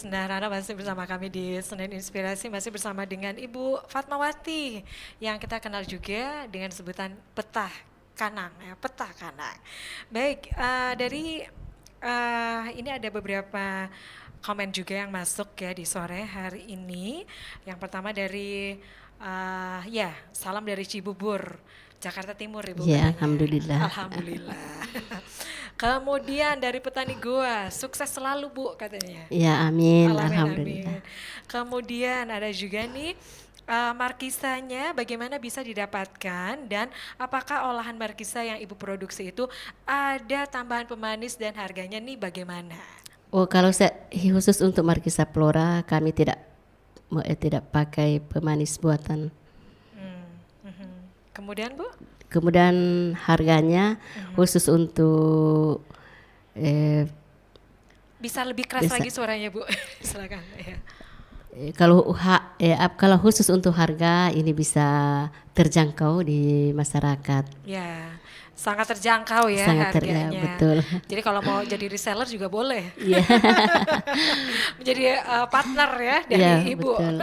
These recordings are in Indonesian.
Nah, Rana masih bersama kami di Senin Inspirasi, masih bersama dengan Ibu Fatmawati yang kita kenal juga dengan sebutan Petah Kanang, ya, Petah Kanang. Baik, dari ini ada beberapa komen juga yang masuk ya di sore hari ini. Yang pertama dari ya, salam dari Cibubur, Jakarta Timur, Ibu Ya, katanya. alhamdulillah. Alhamdulillah. Kemudian dari petani gua, sukses selalu Bu katanya. Ya, amin, Amin, alhamdulillah. amin. Kemudian ada juga nih markisanya bagaimana bisa didapatkan dan apakah olahan markisa yang Ibu produksi itu ada tambahan pemanis dan harganya nih bagaimana? Oh, kalau saya khusus untuk Markisa Flora, kami tidak pakai pemanis buatan. Hmm, mhm. Kemudian Bu? Kemudian harganya khusus untuk Bisa lebih keras bisa, lagi suaranya Bu. Silakan. Ya. kalau khusus untuk harga ini bisa terjangkau di masyarakat. Ya, sangat terjangkau ya Sangat harganya. betul. Jadi kalau mau jadi reseller juga boleh. Iya. Menjadi partner ya dari Iya, Ibu. betul.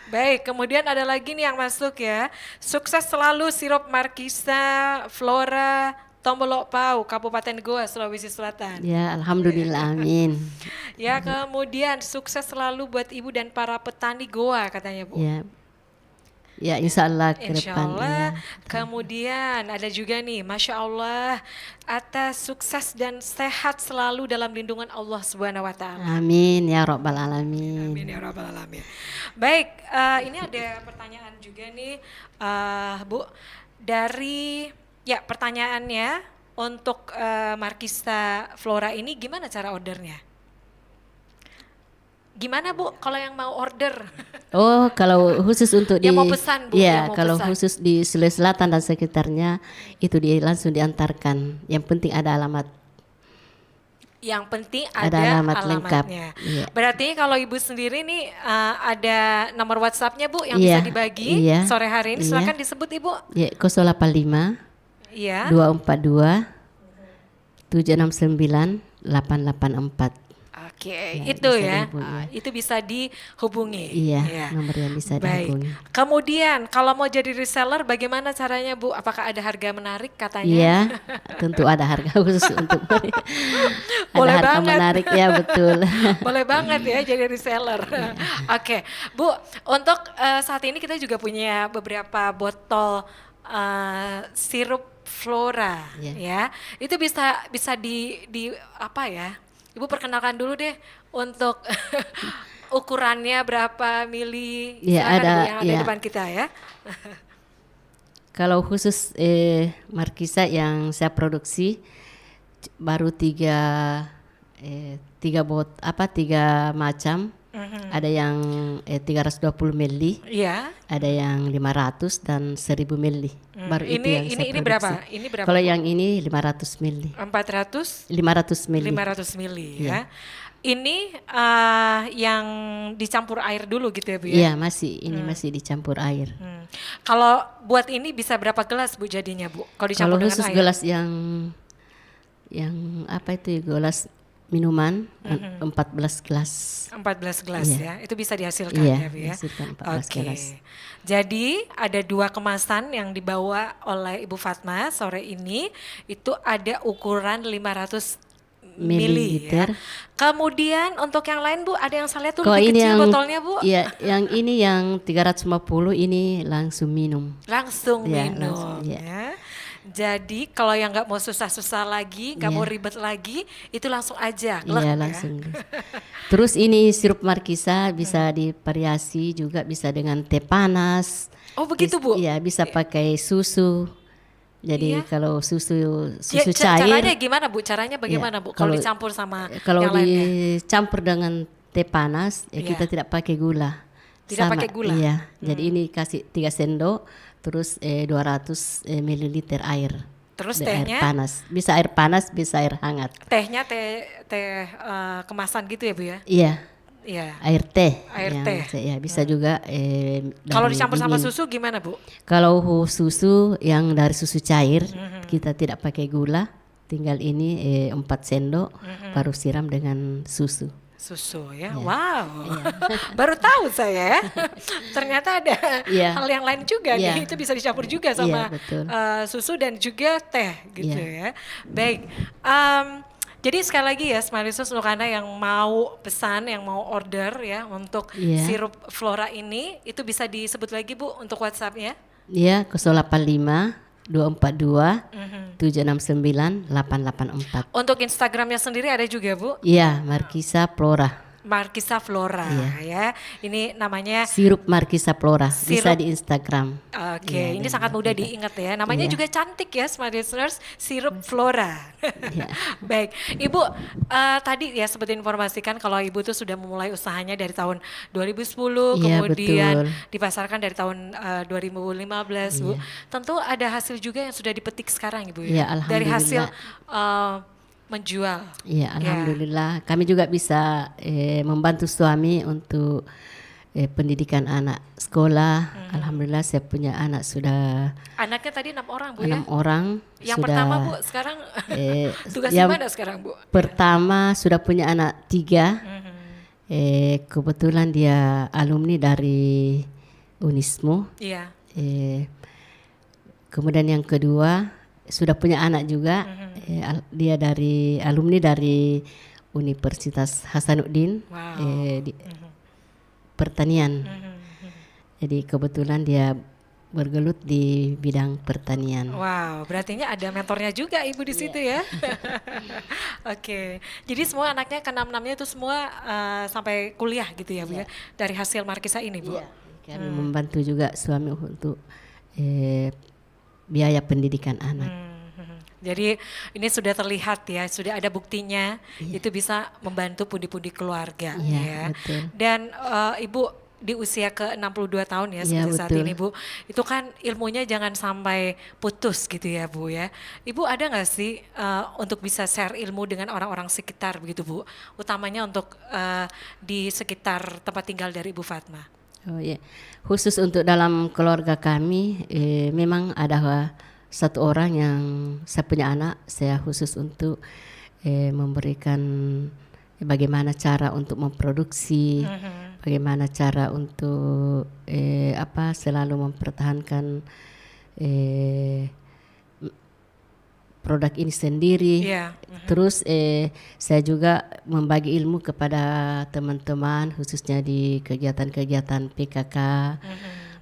Baik, kemudian ada lagi nih yang masuk ya. Sukses selalu sirup Markisa Flora Tombolok Pau, Kabupaten Goa, Sulawesi Selatan. Ya, alhamdulillah, amin. Ya, kemudian sukses selalu buat Ibu dan para petani Goa katanya Bu. Ya. Ya, insya Allah ke Insya depan Allah. ya. Kemudian ada juga nih, Masya Allah, atas sukses dan sehat selalu dalam lindungan Allah Subhanahu Wa Taala. Amin ya Rabbal Amin Alamin. ya Rabbal Alamin. Baik, ini ada pertanyaan juga nih, Bu, dari ya pertanyaannya untuk Markista Flora ini gimana cara ordernya? Gimana Bu, kalau yang mau order? Oh, kalau khusus untuk Yang mau pesan Bu, yang ya, mau kalau pesan. khusus di Sulawesi Selatan dan sekitarnya itu langsung diantarkan. Yang penting ada alamat, Yang penting ada ada alamat lengkap. alamatnya. Iya. Berarti kalau Ibu sendiri nih ada nomor WhatsApp-nya Bu yang bisa Iya, dibagi iya, sore hari ini. iya. Silakan disebut Ibu. Ya, 085 Iya. 242 769 884. Oke, Ya, itu bisa ya. dihubungi. Itu bisa dihubungi. Iya, Ya. nomor yang bisa Baik. dihubungi. Kemudian kalau mau jadi reseller bagaimana caranya Bu? Apakah ada harga menarik katanya? Iya, tentu ada harga khusus untuk ada Boleh harga banget. menarik ya, betul. Boleh banget ya jadi reseller. Oke, Bu, untuk saat ini kita juga punya beberapa botol sirup Flora Iya. ya. Itu bisa bisa di apa ya? Ibu perkenalkan dulu deh untuk ukurannya berapa mili. Iya, Silakan ada, Bu yang ada di ya. depan kita ya. Kalau khusus Markisa yang saya produksi baru tiga macam. Ada yang 320 mili, Iya. ada yang 500 dan 1000 mili. Baru itu yang saya Ini produksi. berapa? Ini berapa? Kalau Bu? yang ini 500 mili. 400 500 mili. 500 mili Iya. ya. Ini yang dicampur air dulu gitu ya Bu ya? Iya, ini masih dicampur air. Kalau buat ini bisa berapa gelas Bu jadinya Bu? Kalau Kalau dicampur dengan khusus air? gelas yang apa itu, gelas minuman 14 gelas. 14 gelas Iya. ya. Itu bisa dihasilkan Iya, ya Bu ya? dihasilkan 14 Oke. gelas. Jadi ada 2 kemasan yang dibawa oleh Ibu Fatma sore ini. Itu ada ukuran 500 mili ya. Mililiter. Kemudian untuk yang lain Bu, ada yang saya lihat tuh Kalau lebih ini kecil yang botolnya Bu. ya, yang ini yang 350 ini langsung minum. Langsung Iya, minum langsung, iya. ya. Jadi kalau yang nggak mau susah-susah lagi, nggak Iya. mau ribet lagi, itu langsung aja, glek Iya, ya. langsung. Terus ini sirup Markisa bisa divariasi juga, bisa dengan teh panas. Oh begitu Bu? Iya, bisa pakai susu. Jadi Iya. kalau susu Ya, cair, caranya gimana Bu? Caranya bagaimana Bu? Kalau kalau- dicampur sama kalau yang lainnya? dicampur dengan teh panas, Iya. kita tidak pakai gula. Tidak pakai gula? Iya. Jadi ini kasih 3 sendok, terus 200 mililiter air. Terus Air tehnya? panas. Bisa air panas, bisa air hangat. Tehnya kemasan gitu ya Bu ya? Iya, Iya. air teh. Air yang teh. Ya, bisa juga Kalau dari dicampur sama dingin. susu gimana Bu? Kalau susu yang dari susu cair, Mm-hmm. kita tidak pakai gula. Tinggal ini 4 sendok, baru siram dengan susu. Susu ya, Ya, wow. iya, Baru tahu saya ya. Ternyata ada iya, hal yang lain juga iya, nih, itu bisa dicampur juga iya, sama betul. susu dan juga teh gitu Iya, ya. Baik, em, jadi sekali lagi ya Smalisus untuk Anda yang mau pesan, yang mau order ya untuk iya, sirup Flora ini, itu bisa disebut lagi Bu untuk WhatsApp-nya. iya, 085 242 Mhm. 769 884. Untuk Instagramnya sendiri ada juga Bu, Iya, Markisa Flora. Markisa Flora Iya, ya. Ini namanya sirup Markisa Flora bisa sirup. di Instagram. Oke, Iya, ini dan sangat mudah juga. diingat ya. Namanya Iya, juga cantik ya, Smart Listeners, sirup Flora. iya, Baik, Ibu tadi ya sempat informasikan kalau Ibu tuh sudah memulai usahanya dari tahun 2010, iya kemudian betul. dipasarkan dari tahun 2015, Bu. Iya, Tentu ada hasil juga yang sudah dipetik sekarang, Ibu iya, ya. Dari hasil alhamdulillah. eh, menjual. Iya, Ya. alhamdulillah. Kami juga bisa membantu suami untuk pendidikan anak sekolah. Alhamdulillah saya punya anak sudah Anaknya tadi 6 orang, Bu ya. 6 orang. Yang pertama, Bu, Sudah sekarang eh, tugas di yang mana sekarang, Bu? pertama sudah punya anak 3. Mhm. Kebetulan dia alumni dari Unismo. Iya. Eh, Kemudian yang kedua sudah punya anak juga. Dia dari alumni dari Universitas Hasanuddin Wow. di pertanian. Mhm. Jadi kebetulan dia bergelut di bidang pertanian. Wow, berarti ada mentornya juga Ibu di situ ya. Oke, jadi semua anaknya keenam-enamnya itu semua sampai kuliah gitu ya Bu ya, dari hasil Markisa ini Bu. Iya, kami membantu juga suami untuk biaya pendidikan anak. Jadi ini sudah terlihat ya, sudah ada buktinya itu bisa membantu pundi-pundi keluarga Iya, ya. betul. Dan Ibu di usia ke 62 tahun ya Iya, seperti saat betul. ini Bu, itu kan ilmunya jangan sampai putus gitu ya Bu ya. Ibu ada nggak sih untuk bisa share ilmu dengan orang-orang sekitar begitu Bu, utamanya untuk di sekitar tempat tinggal dari Ibu Fatma? Oh iya, khusus untuk dalam keluarga kami memang ada satu orang yang saya punya anak, saya khusus untuk memberikan bagaimana cara untuk memproduksi, bagaimana cara untuk selalu mempertahankan produk ini sendiri. Iya. Terus saya juga membagi ilmu kepada teman-teman khususnya di kegiatan-kegiatan PKK,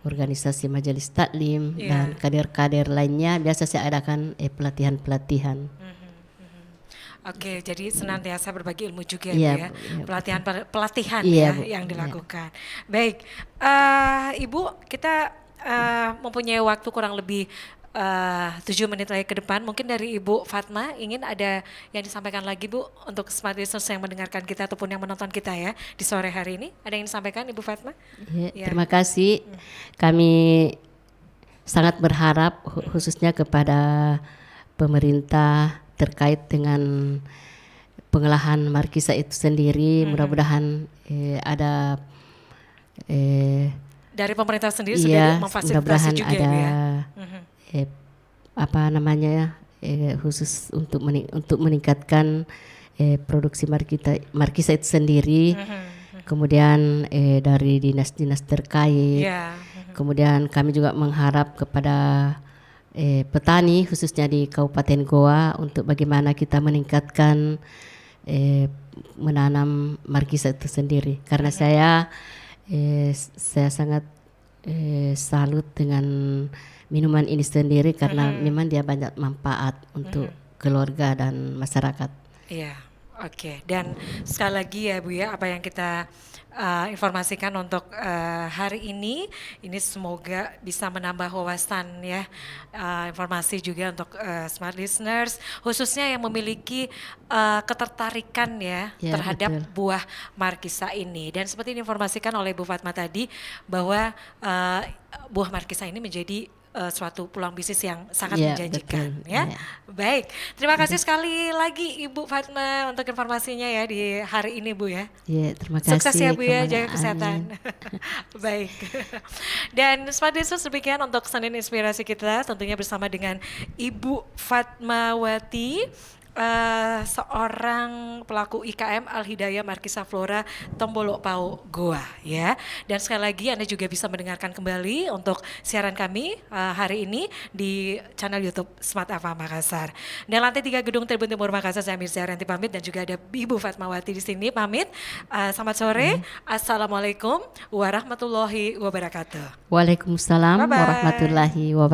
organisasi majelis taklim Iya. dan kader-kader lainnya. Biasa saya adakan pelatihan-pelatihan. Oke, jadi senantiasa berbagi ilmu juga Iya, Bu ya. Bu, iya. Pelatihan Iya, ya Bu. yang Iya. dilakukan. Baik, Ibu, kita mempunyai waktu kurang lebih 7 menit lagi ke depan. Mungkin dari Ibu Fatma ingin ada yang disampaikan lagi Bu untuk smart listeners yang mendengarkan kita ataupun yang menonton kita ya di sore hari ini. Ada yang disampaikan Ibu Fatma? Ya, Ya. terima kasih. Kami sangat berharap khususnya kepada pemerintah terkait dengan pengelahan Markisa itu sendiri. Mudah-mudahan ada Dari pemerintah sendiri iya, sudah memfasilitasi mudah-mudahan juga ada Bu ya. apa namanya ya khusus untuk untuk meningkatkan produksi Markisa itu sendiri. Kemudian dari dinas-dinas terkait. Iya. Kemudian kami juga mengharap kepada petani khususnya di Kabupaten Goa untuk bagaimana kita meningkatkan menanam Markisa itu sendiri. Karena saya sangat salut dengan minuman ini sendiri karena memang dia banyak manfaat untuk keluarga dan masyarakat. Iya, oke. Dan sekali lagi ya Bu ya, apa yang kita informasikan untuk hari ini semoga bisa menambah wawasan ya, informasi juga untuk smart listeners, khususnya yang memiliki ketertarikan ya Ya, terhadap betul. buah Markisa ini. Dan seperti diinformasikan oleh Bu Fatma tadi bahwa buah Markisa ini menjadi suatu peluang bisnis yang sangat Ya, menjanjikan betul. ya. Ya. Baik, terima kasih sekali lagi Ibu Fatma untuk informasinya ya di hari ini Bu ya. Ya, terima kasih. Sukses ya Bu ya, Kemana- jaga kesehatan. Amin. Baik. Dan Smart Listeners demikian untuk Senin Inspirasi kita tentunya bersama dengan Ibu Fatmawati seorang pelaku IKM Al Hidayah Markisa Flora Tombolok Pau Goa ya. Dan sekali lagi Anda juga bisa mendengarkan kembali untuk siaran kami hari ini di channel YouTube Smart FM Makassar. Dan lantai 3 Gedung Tribun Timur Makassar, saya Mirza Ranti pamit dan juga ada Ibu Fatmawati di sini pamit. Selamat sore. Assalamualaikum warahmatullahi wabarakatuh. Waalaikumsalam Bye-bye. warahmatullahi wabarakatuh.